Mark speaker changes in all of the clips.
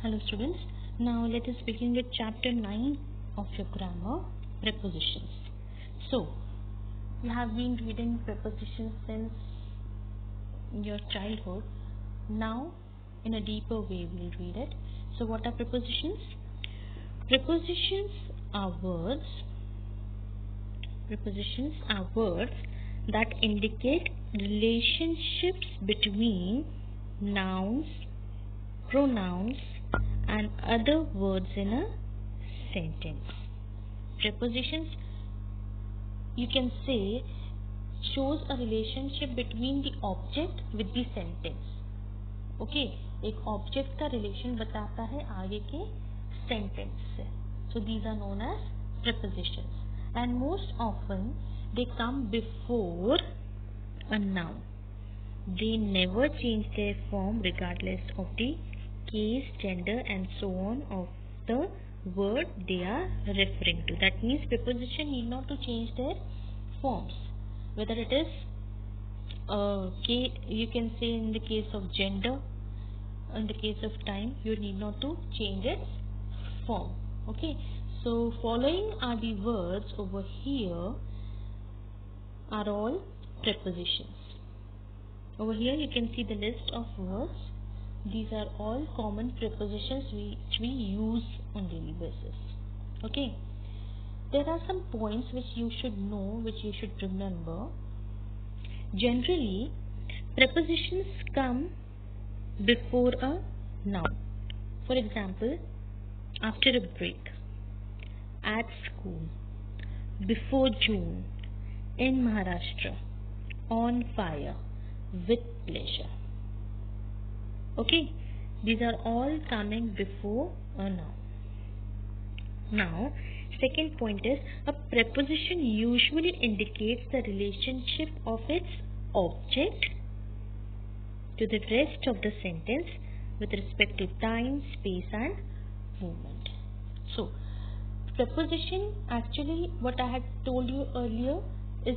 Speaker 1: Hello students, now let us begin with chapter 9 of your grammar, prepositions. So, you have been reading prepositions since your childhood. Now, in a deeper way, we will read it. So, what are prepositions? Prepositions are words that indicate relationships between nouns, pronouns and other words in a sentence. Prepositions, you can say, shows a relationship between the object with the sentence. Okay, एक object का relation बताता है आगे के sentence से. So these are known as prepositions, and most often they come before a noun. They never change their form regardless of the case, gender and so on of the word they are referring to. That means preposition need not to change their forms. Whether it is you can say in the case of gender, in the case of time, you need not to change its form. Okay, so following are the words over here are all prepositions. Over here you can see the list of words. These are all common prepositions which we use on daily basis. Okay, there are some points which you should know, which you should remember. Generally, prepositions come before a noun. For example, after a break, at school, before June, in Maharashtra, on fire, with pleasure. Okay, these are all coming before a noun. Now, second point is, a preposition usually indicates the relationship of its object to the rest of the sentence with respect to time, space and movement. So, preposition, actually what I had told you earlier, is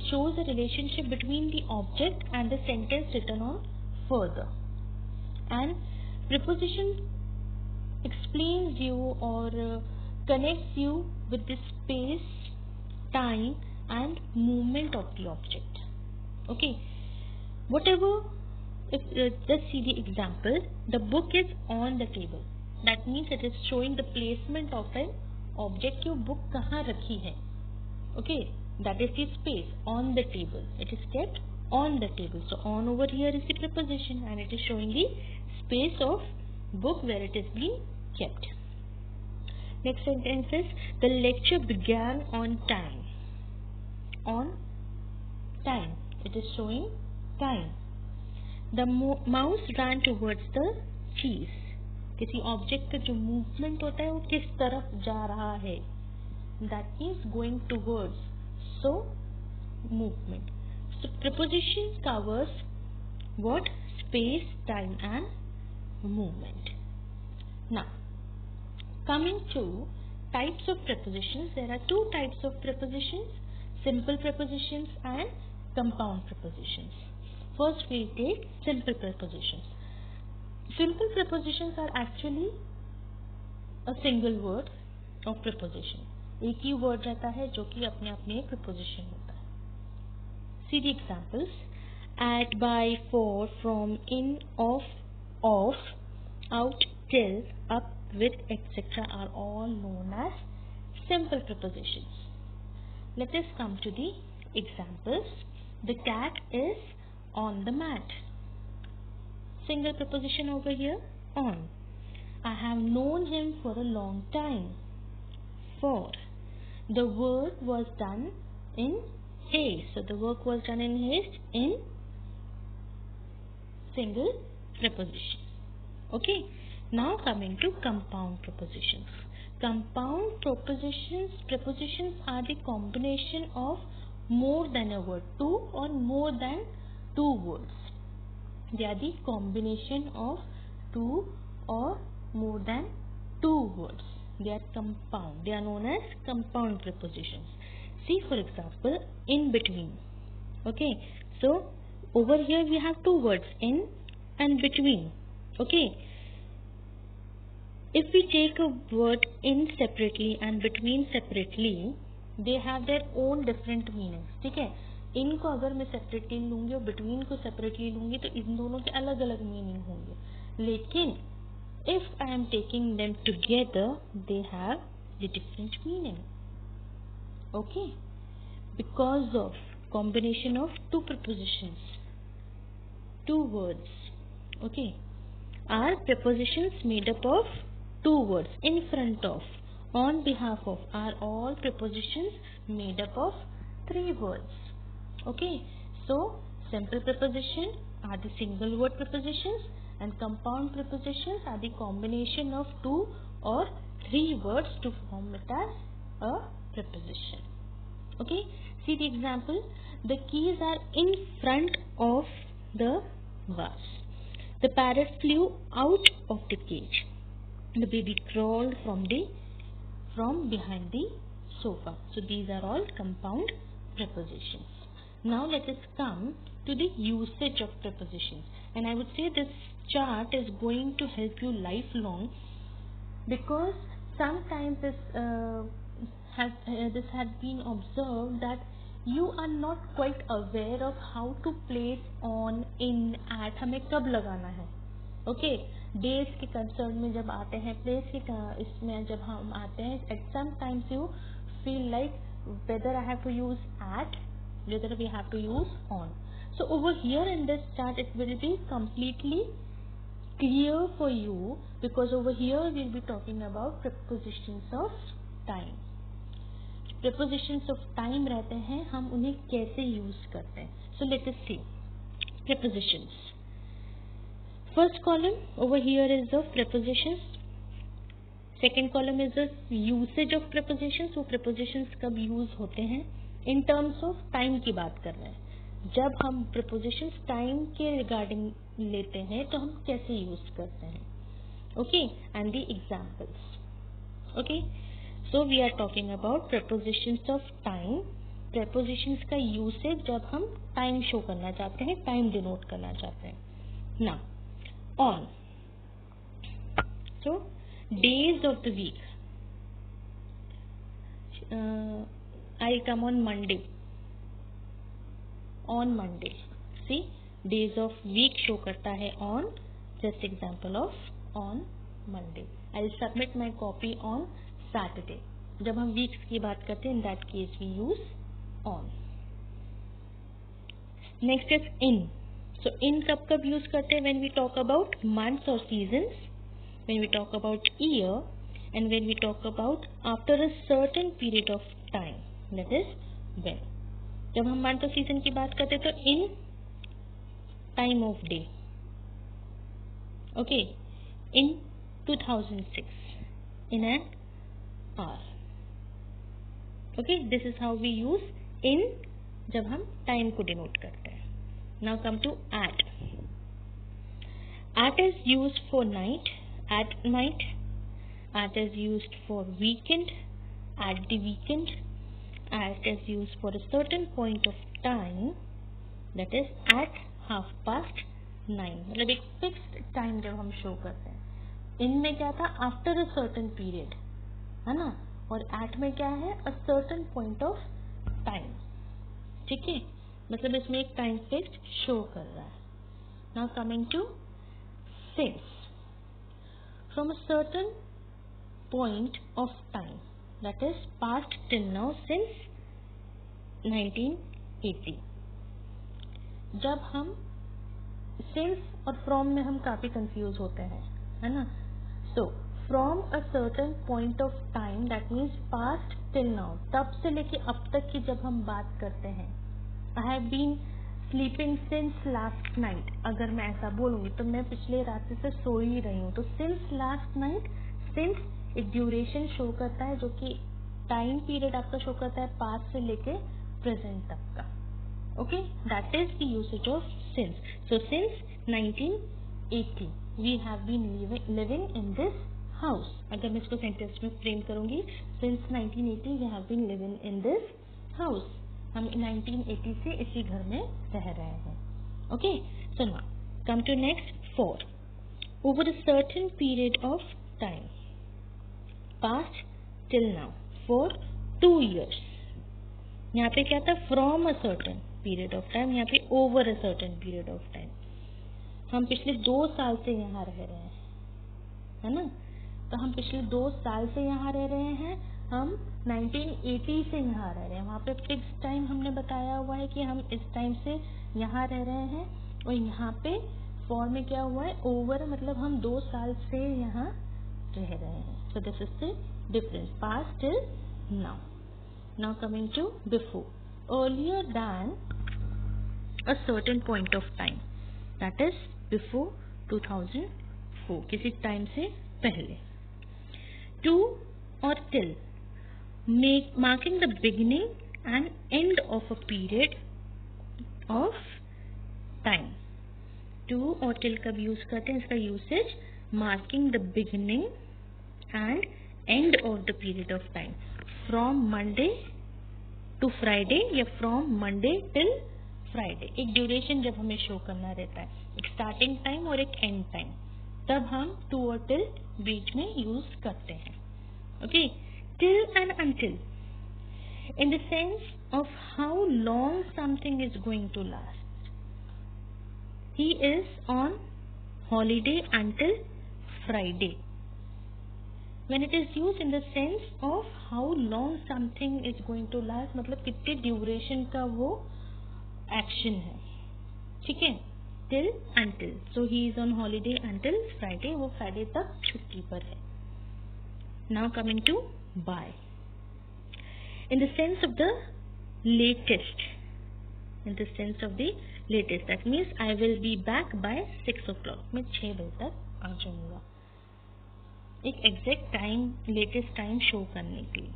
Speaker 1: shows a relationship between the object and the sentence written on further. And preposition explains you or connects you with the space, time and movement of the object. Okay, whatever, if let's see the example. The book is on the table. That means it is showing the placement of an object. Your book kahan rakhi hai? Okay, that is the space on the table. It is kept on the table. So on over here is the preposition and it is showing the space of book where it is being kept. Next sentence is, the lecture began on time. On time. It is showing time. The mouse ran towards the cheese. किसी object का जो movement होता है वो किस तरफ जा रहा है. That means going towards. So movement. So preposition covers what? Space, time and movement. Now, coming to types of prepositions, there are two types of prepositions: simple prepositions and compound prepositions. First we take simple prepositions. Simple prepositions are actually a single word of preposition. एक ही word रहता है जो कि अपने आप में एक preposition होता है. See the examples: at, by, for, from, in, of, out, till, up, with, etc. are all known as simple prepositions. Let us come to the examples. The cat is on the mat. Single preposition over here, on. I have known him for a long time. For. The work was done in haste. So the work was done in haste in single preposition. Okay. Now coming to compound prepositions. Compound prepositions are the combination of more than a word, two or more than two words. They are the combination of two or more than two words. They are compound. They are known as compound prepositions. See, for example, in between. Okay, so over here we have two words, in and between. Okay, If we take a word in separately and between separately, they have their own different meanings. ठीक है, इनको अगर मैं separately लूंगी और between को separately लूंगी तो इन दोनों के अलग अलग मीनिंग होंगे, लेकिन if I am taking them together they have the different meaning. Okay, because of combination of two prepositions, two words. Okay, are prepositions made up of two words. In front of, on behalf of are all prepositions made up of three words. Okay, so simple preposition are the single word prepositions and compound prepositions are the combination of two or three words to form it as a preposition. Okay, see the example. The keys are in front of the vase. The parrot flew out of the cage. The baby crawled from behind the sofa. So these are all compound prepositions. Now let us come to the usage of prepositions, and I would say this chart is going to help you lifelong, because sometimes this has been observed that you are not quite aware of how to place on, in, at, हमें कब लगाना है. Okay, days के concern में जब आते हैं, place के इसमें जब हम आते हैं, at some times you feel like whether I have to use at, whether we have to use on. So over here in this chart it will be completely clear for you, because over here we will be talking about prepositions of time. Prepositions of time रहते हैं, हम उन्हें कैसे use करते हैं. So let us see prepositions. First column over here is the prepositions. Second column is the usage of prepositions. वो prepositions कब use होते हैं. In terms of time की बात कर रहे हैं. जब हम prepositions time के regarding लेते हैं तो हम कैसे use करते हैं. Okay, and the examples. Okay, so we are talking about prepositions of time. Prepositions का usage जब हम time show करना चाहते हैं, time denote करना चाहते हैं. Now on. So days of the week. I come on Monday. On Monday. See, days of week show करता है on. Just example of on Monday. I'll submit my copy on Saturday. जब हम weeks की बात करते हैं, in that case we use on. Next is in. So in कब कब यूज करते हैं? When we talk about months or seasons, when we talk about year, and when we talk about after a certain period of time, that is when. जब हम month और season की बात करते हैं तो in time of day. Okay, in 2006, in an hour. Okay, this is how we use in जब हम time को denote करते हैं. Now come to at. At is used for night, at night. At is used for weekend, at the weekend. At is used for a certain point of time, that is at 9:30. मतलब एक fixed time जब हम show करते हैं. इनमें क्या था? After a certain period, है ना? और at में क्या है? A certain point of time. ठीक है, मतलब इसमें एक टाइम फिक्स शो कर रहा है. Now coming to since. From a certain point of time, that is past till now, since 1980. जब हम since और from में हम काफी कंफ्यूज होते हैं, है ना. So from a certain point of time, that means past till now, तब से लेके अब तक की जब हम बात करते हैं. I have been sleeping since last night. अगर मैं ऐसा बोलूँगी तो मैं पिछले रात से सो ही रही हूँ. तो since last night, since एक ड्यूरेशन शो करता है जो कि टाइम पीरियड आपका शो करता है पास्ट से लेके प्रेजेंट तक का. Okay, that is the usage of since. So since 1980 we have been living in this house. अगर मैं इसको सेंटेंस में फ्रेम करूँगी, since 1980 we have been living in this house. हम 1980 से इसी घर में रह रहे हैं. Okay, so now come to next. for. Over a certain period of time. past till now for 2 years. यहाँ पे क्या था, from a certain period of time, यहाँ पे over a certain period of time. हम पिछले 2 साल से यहाँ रह रहे हैं, है ना, तो हम पिछले 2 साल से यहाँ रह रहे हैं, हम 1980 से यहाँ रह रहे हैं. वहाँ पे फिक्स टाइम हमने बताया हुआ है कि हम इस टाइम से यहाँ रह रहे हैं, और यहाँ पे फॉर में क्या हुआ है, ओवर, मतलब हम 2 साल से यहाँ रह रहे हैं. So this is the difference, past till now. Now coming to before, earlier than a certain point of time, that is before 2004, किसी टाइम से पहले. टू और till, marking the beginning and end of a period of time. To और till कब use करते हैं, इसका usage marking the beginning and end of the period of time, from Monday to Friday या from Monday till Friday. एक duration जब हमें show करना रहता है, एक स्टार्टिंग टाइम और एक एंड टाइम, तब हम टू और टिल बीच में यूज करते हैं. Okay, till and until in the sense of how long something is going to last. He is on holiday until Friday. When it is used in the sense of how long something is going to last, मतलब कितने duration का वो action है, ठीक है. Till until, so he is on holiday until Friday, वो Friday तक छुट्टी पर है. Now coming to by, in the sense of the latest, in the sense of the latest, that means I will be back by 6 o'clock, मैं 6 बजे तक आ जाऊंगा. एक exact time, latest time show करने के लिए.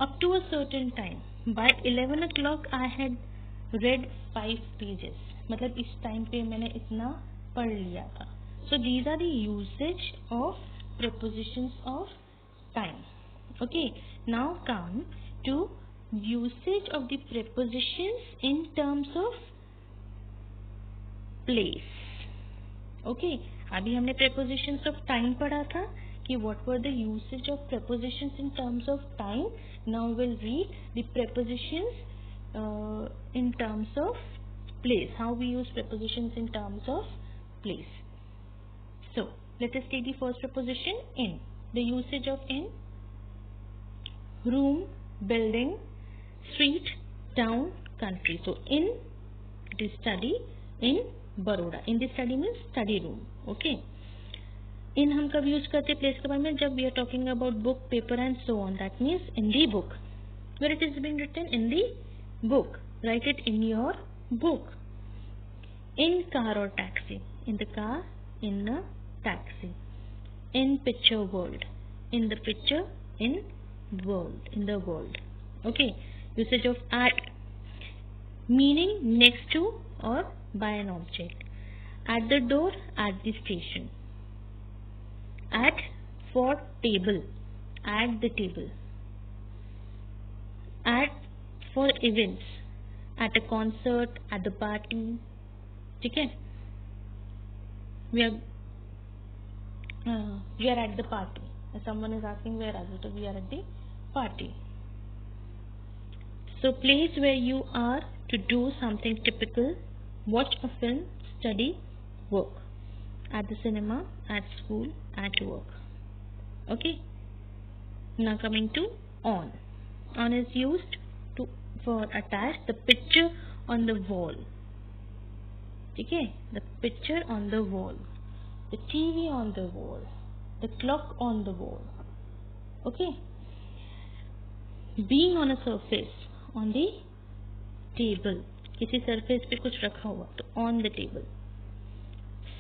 Speaker 1: Up to a certain time, by 11 o'clock I had read 5 pages, मतलब इस टाइम पे मैंने इतना पढ़ लिया था. So these are the usage of prepositions of time. Okay, now come to usage of the prepositions in terms of place. Okay, अभी हमने prepositions of time पढ़ा था कि what were the usage of prepositions in terms of time. Now we'll read the prepositions in terms of place, how we use prepositions in terms of place. So let us take the first preposition, in. The usage of in: room, building, street, town, country. So in, it is study in Baroda. In the study means study room. Okay. In हम कब use करते place के बारे में, जब we are talking about book, paper and so on. That means in the book. Where it is being written, in the book. Write it in your book. In car or taxi. In the car, in a taxi. In picture world. In the picture, in world. In the world. Okay. Usage of at, meaning next to or by an object. At the door, at the station. At for table, at the table. At for events, at a concert, at the party. ठीक है, we are at the party. If someone is asking where are you, so we are at the party. So place where you are to do something typical, watch a film, study, work. At the cinema, at school, at work. Okay. Now coming to on. On is used to for attach the picture on the wall. Okay. The picture on the wall, the TV on the wall, the clock on the wall. Okay. Being on a surface, on the table. किसी surface पे कुछ रखा हुआ तो on the table.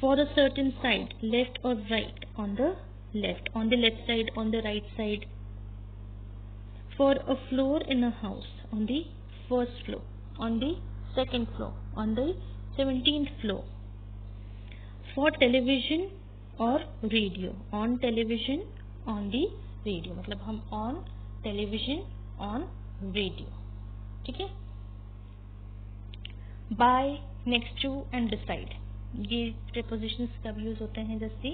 Speaker 1: For a certain side, left or right, on the left side, on the right side. For a floor in a house, on the first floor, on the second floor, on the 17th floor. For television or radio, on television, on the radio, मतलब हम on television, on radio. ठीक है. By, next to and beside, ये prepositions कब use होते हैं, जैसे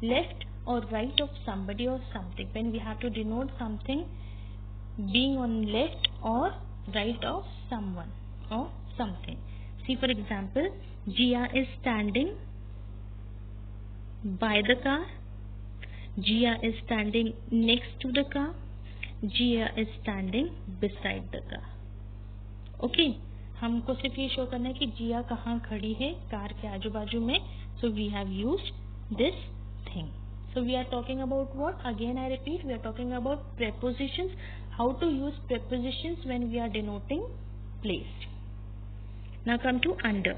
Speaker 1: left or right of somebody or something, when we have to denote something being on left or right of someone or something. See, for example, Jia is standing by the car, Jia is standing next to the car, Jia is standing beside the car. Okay, हमको सिर्फ ये show करना है कि जिया कहाँ खड़ी है car के आजू बाजू में. So we have used this thing. So we are talking about what? Again I repeat, we are talking about prepositions, how to use prepositions when we are denoting place. Now come to under.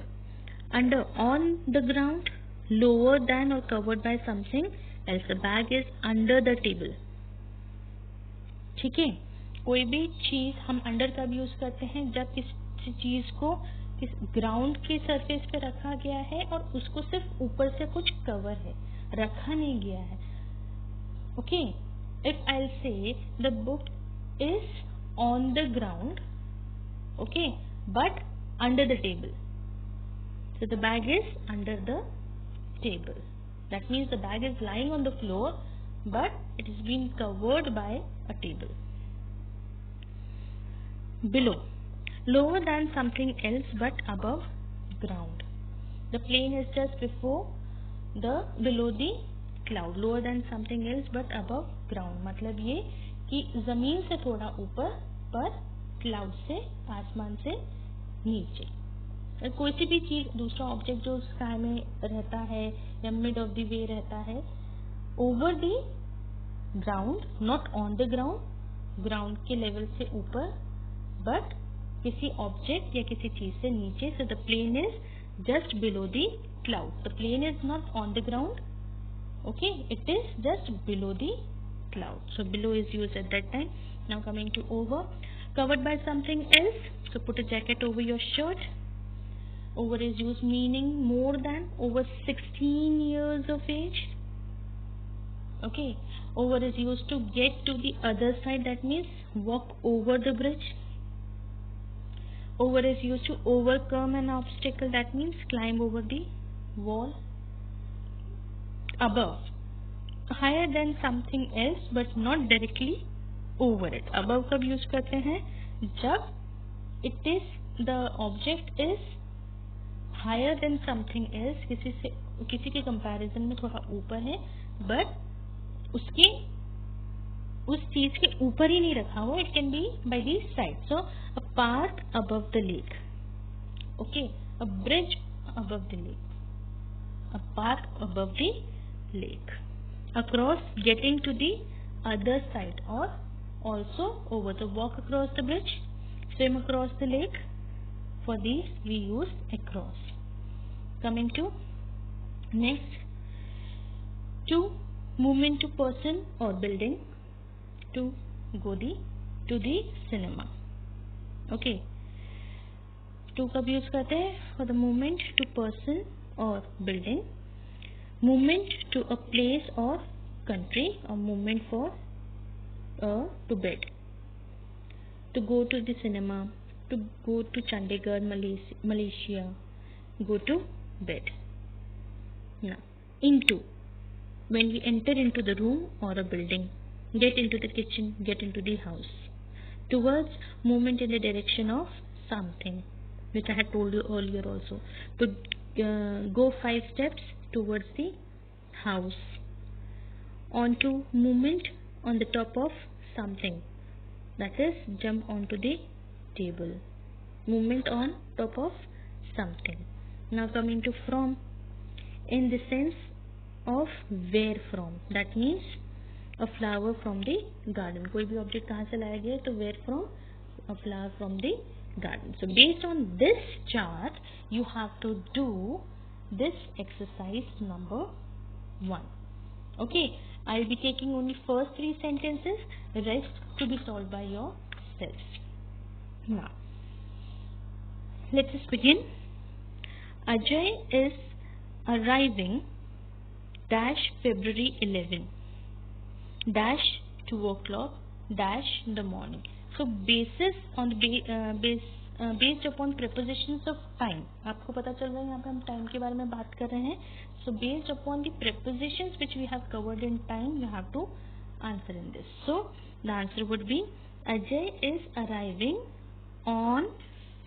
Speaker 1: Under, on the ground, lower than or covered by something else. The bag is under the table. ठीक है, कोई भी चीज हम under कब use करते हैं? जब इस चीज को इस ग्राउंड के सरफेस पे रखा गया है और उसको सिर्फ ऊपर से कुछ कवर है, रखा नहीं गया है. ओके, इफ आई से the book is on the ground, okay, but under the table. So the bag is under the table. That means the bag is lying on the floor, but it is being covered by a table. Below, lower than something else but above ground. The plane is just below the cloud. Lower than something else but above ground. मतलब ये कि जमीन से थोड़ा ऊपर पर cloud से, आसमान से नीचे. कोई सी भी चीज, दूसरा ऑब्जेक्ट जो स्काई में रहता है या मिड ऑफ द वे रहता है, over the ground, not on the ground, ground के लेवल से ऊपर, बट किसी ऑब्जेक्ट या किसी चीज से नीचे. So the plane is just below the cloud. The plane is not on the ground, okay, it is just below the cloud. So below is used at that time. Now coming to over, covered by something else. So put a jacket over your shirt. Over is used meaning more than, over 16 years of age. Okay, over is used to get to the other side, that means walk over the bridge. Over is used to overcome an obstacle, that means climb over the wall. Above, higher than something else but not directly over it. Above कब use करते हैं? जब it is, the object is higher than something else, किसी के comparison में थोड़ा ऊपर है, बट उसके उस चीज के ऊपर ही नहीं रखा हुआ. It can be by the side. So a park above the lake, okay, a bridge above the lake, a park above the lake. Across, getting to the other side, और also over. The walk across the bridge, swim across the lake. For these we use across. Coming to next, to movement to person or building, to go to the cinema. Okay, to कब use करते हैं? For the movement to person or building, movement to a place or country, or movement for to bed. To go to the cinema, to go to Chandigarh, Malaysia, go to bed. Now, into, when we enter into the room or a building, get into the kitchen, get into the house. Towards, movement in the direction of something, which I had told you earlier also. To go 5 steps towards the house. Onto, movement on the top of something, that is jump onto the table. Movement on top of something. Now coming to from, in the sense of where from, that means a flower from the garden. कोई भी object कहाँ से लाया गया, तो where from, a flower from the garden. So based on this chart you have to do this exercise number 1. Okay, I'll be taking only first 3 sentences, rest to be solved by yourself. Now, let us begin. Ajay is arriving dash February 11 dash 2 o'clock dash in the morning. So basis on the based upon prepositions of time. आपको पता चल रहा है यहाँ पे हम time के बारे में बात कर रहे हैं. So based upon the prepositions which we have covered in time, you have to answer in this. So the answer would be Ajay is arriving on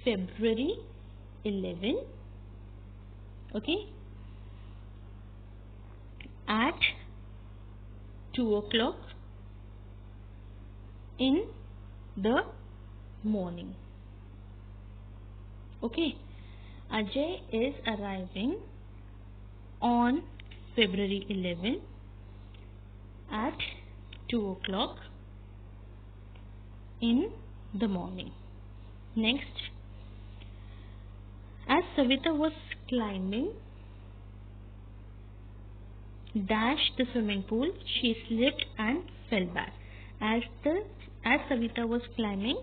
Speaker 1: February 11, okay, at 2 o'clock in the morning. Okay, Ajay is arriving on February 11 at 2 o'clock in the morning. Next, as Savita was climbing the swimming pool, she slipped and fell back. As Savita was climbing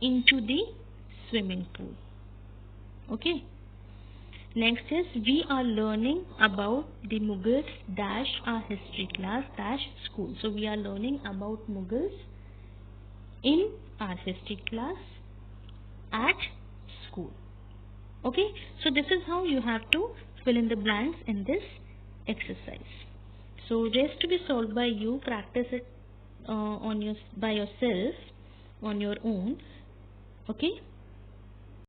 Speaker 1: into the swimming pool. Okay. Next is we are learning about the Mughals our history class school. So we are learning about Mughals in our history class at school. Okay. So this is how you have to fill in the blanks in this exercise. So rest to be solved by you. Practice it by yourself on your own. Okay.